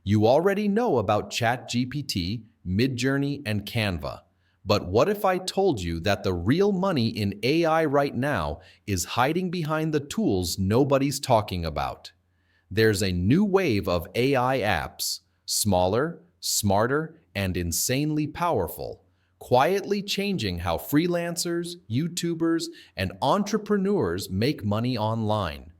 You already know about ChatGPT, Midjourney, and Canva. But what if I told you that the real money in AI right now is hiding behind the tools nobody's talking about? There's a new wave of AI apps, smaller, smarter, and insanely powerful, quietly changing how freelancers, YouTubers, and entrepreneurs make money online.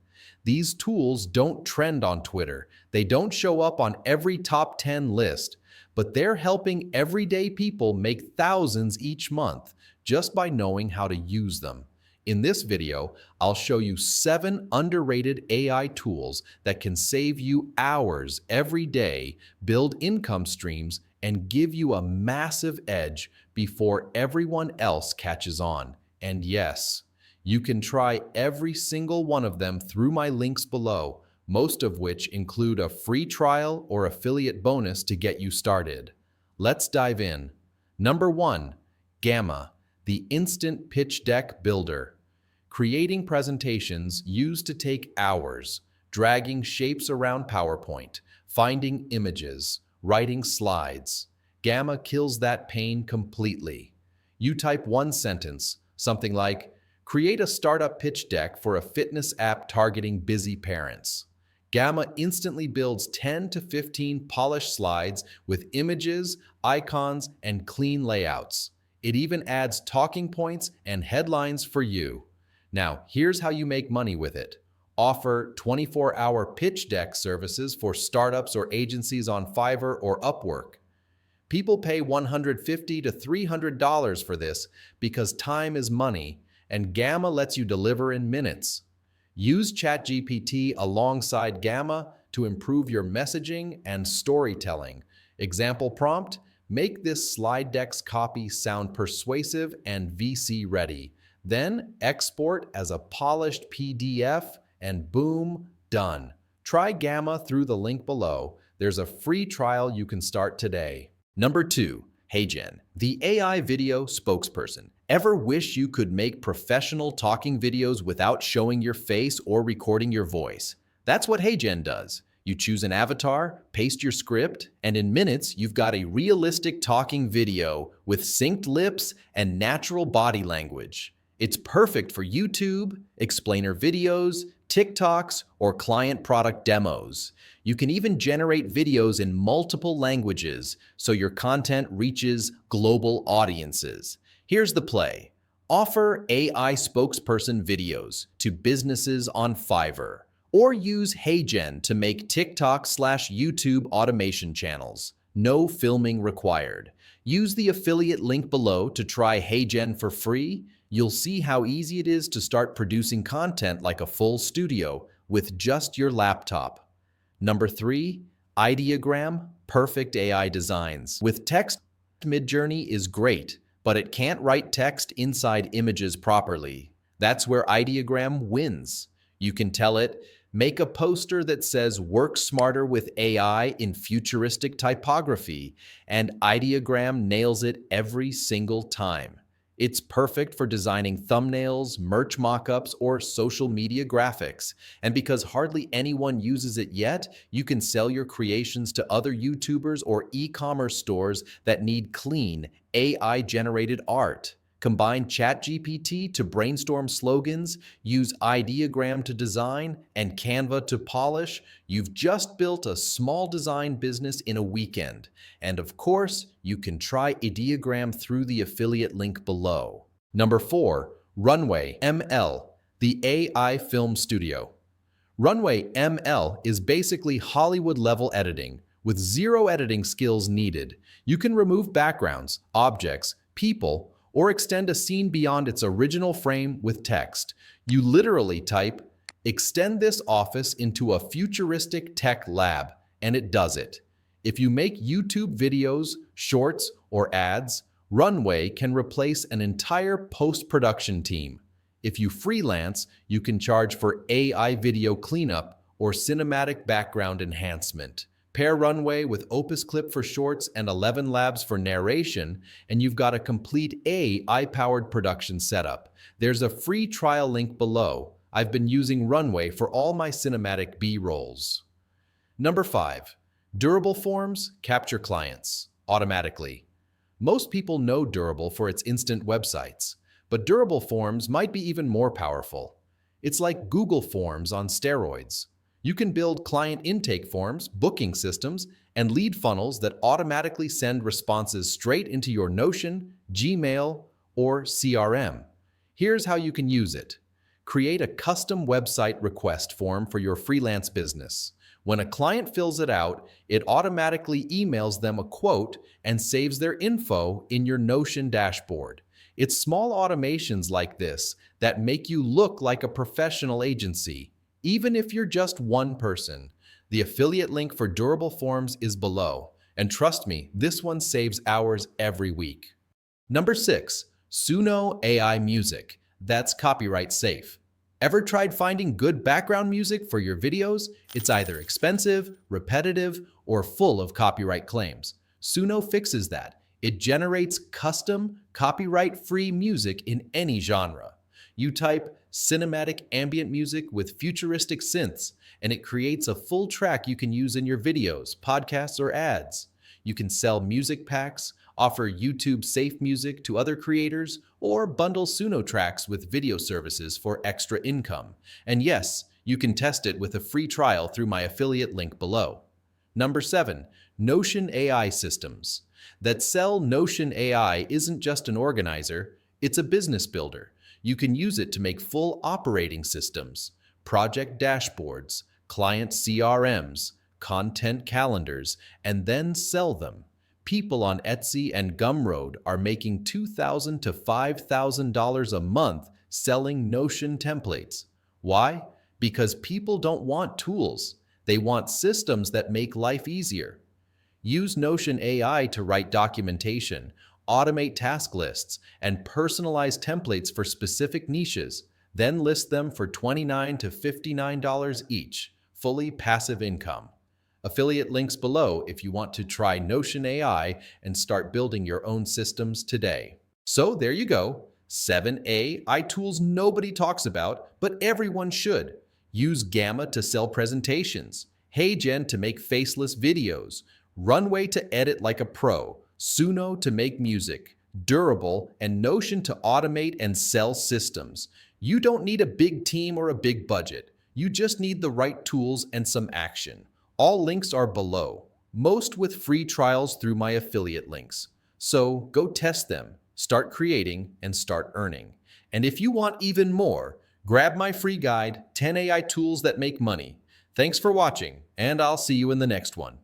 These tools don't trend on Twitter, they don't show up on every top 10 list, but they're helping everyday people make thousands each month just by knowing how to use them. In this video, I'll show you 7 underrated AI tools that can save you hours every day, build income streams, and give you a massive edge before everyone else catches on. And yes, you can try every single one of them through my links below, most of which include a free trial or affiliate bonus to get you started. Let's dive in. Number 1, Gamma, the Instant Pitch Deck Builder. Creating presentations used to take hours, dragging shapes around PowerPoint, finding images, writing slides. Gamma kills that pain completely. You type one sentence, something like, "Create a startup pitch deck for a fitness app targeting busy parents." Gamma instantly builds 10 to 15 polished slides with images, icons, and clean layouts. It even adds talking points and headlines for you. Now, here's how you make money with it. Offer 24-hour pitch deck services for startups or agencies on Fiverr or Upwork. People pay $150 to $300 for this because time is money, and Gamma lets you deliver in minutes. Use ChatGPT alongside Gamma to improve your messaging and storytelling. Example prompt: make this slide deck's copy sound persuasive and VC ready. Then export as a polished PDF and boom, done. Try Gamma through the link below. There's a free trial you can start today. Number 2, HeyGen, the AI video spokesperson. Ever wish you could make professional talking videos without showing your face or recording your voice? That's what HeyGen does. You choose an avatar, paste your script, and in minutes, you've got a realistic talking video with synced lips and natural body language. It's perfect for YouTube, explainer videos, TikToks, or client product demos. You can even generate videos in multiple languages so your content reaches global audiences. Here's the play. Offer AI spokesperson videos to businesses on Fiverr, or use HeyGen to make TikTok/YouTube automation channels. No filming required. Use the affiliate link below to try HeyGen for free. You'll see how easy it is to start producing content like a full studio with just your laptop. Number 3, Ideogram, perfect AI designs. With text, Midjourney is great, but it can't write text inside images properly. That's where Ideogram wins. You can tell it, make a poster that says work smarter with AI in futuristic typography, and Ideogram nails it every single time. It's perfect for designing thumbnails, merch mockups, or social media graphics. And because hardly anyone uses it yet, you can sell your creations to other YouTubers or e-commerce stores that need clean, AI-generated art. Combine ChatGPT to brainstorm slogans, use Ideogram to design, and Canva to polish. You've just built a small design business in a weekend. And of course, you can try Ideogram through the affiliate link below. Number 4, Runway ML, the AI film studio. Runway ML is basically Hollywood-level editing, with zero editing skills needed. You can remove backgrounds, objects, people, or extend a scene beyond its original frame with text. You literally type, "Extend this office into a futuristic tech lab," and it does it. If you make YouTube videos, shorts, or ads, Runway can replace an entire post-production team. If you freelance, you can charge for AI video cleanup or cinematic background enhancement. Pair Runway with Opus Clip for shorts and 11 Labs for narration, and you've got a complete AI-powered production setup. There's a free trial link below. I've been using Runway for all my cinematic B-rolls. Number 5. Durable forms capture clients automatically. Most people know Durable for its instant websites, but Durable Forms might be even more powerful. It's like Google Forms on steroids. You can build client intake forms, booking systems, and lead funnels that automatically send responses straight into your Notion, Gmail, or CRM. Here's how you can use it. Create a custom website request form for your freelance business. When a client fills it out, it automatically emails them a quote and saves their info in your Notion dashboard. It's small automations like this that make you look like a professional agency, even if you're just one person. The affiliate link for Durable Forms is below, and trust me, this one saves hours every week. Number 6. Suno AI Music. That's copyright safe. Ever tried finding good background music for your videos? It's either expensive, repetitive, or full of copyright claims. Suno fixes that. It generates custom, copyright-free music in any genre. You type cinematic ambient music with futuristic synths, and it creates a full track you can use in your videos, podcasts, or ads. You can sell music packs, offer YouTube-safe music to other creators, or bundle Suno tracks with video services for extra income. And yes, you can test it with a free trial through my affiliate link below. Number 7. Notion AI Systems. That sell Notion AI isn't just an organizer, it's a business builder. You can use it to make full operating systems, project dashboards, client CRMs, content calendars, and then sell them. People on Etsy and Gumroad are making $2,000 to $5,000 a month selling Notion templates. Why? Because people don't want tools. They want systems that make life easier. Use Notion AI to write documentation, automate task lists, and personalize templates for specific niches. Then list them for $29 to $59 each, fully passive income. Affiliate links below if you want to try Notion AI and start building your own systems today. So there you go. 7 AI tools nobody talks about, but everyone should. Use Gamma to sell presentations, HeyGen to make faceless videos, Runway to edit like a pro, Suno to make music, Durable, and Notion to automate and sell systems. You don't need a big team or a big budget. You just need the right tools and some action. All links are below, most with free trials through my affiliate links. So go test them, start creating, and start earning. And if you want even more, grab my free guide, 10 AI Tools That Make Money. Thanks for watching, and I'll see you in the next one.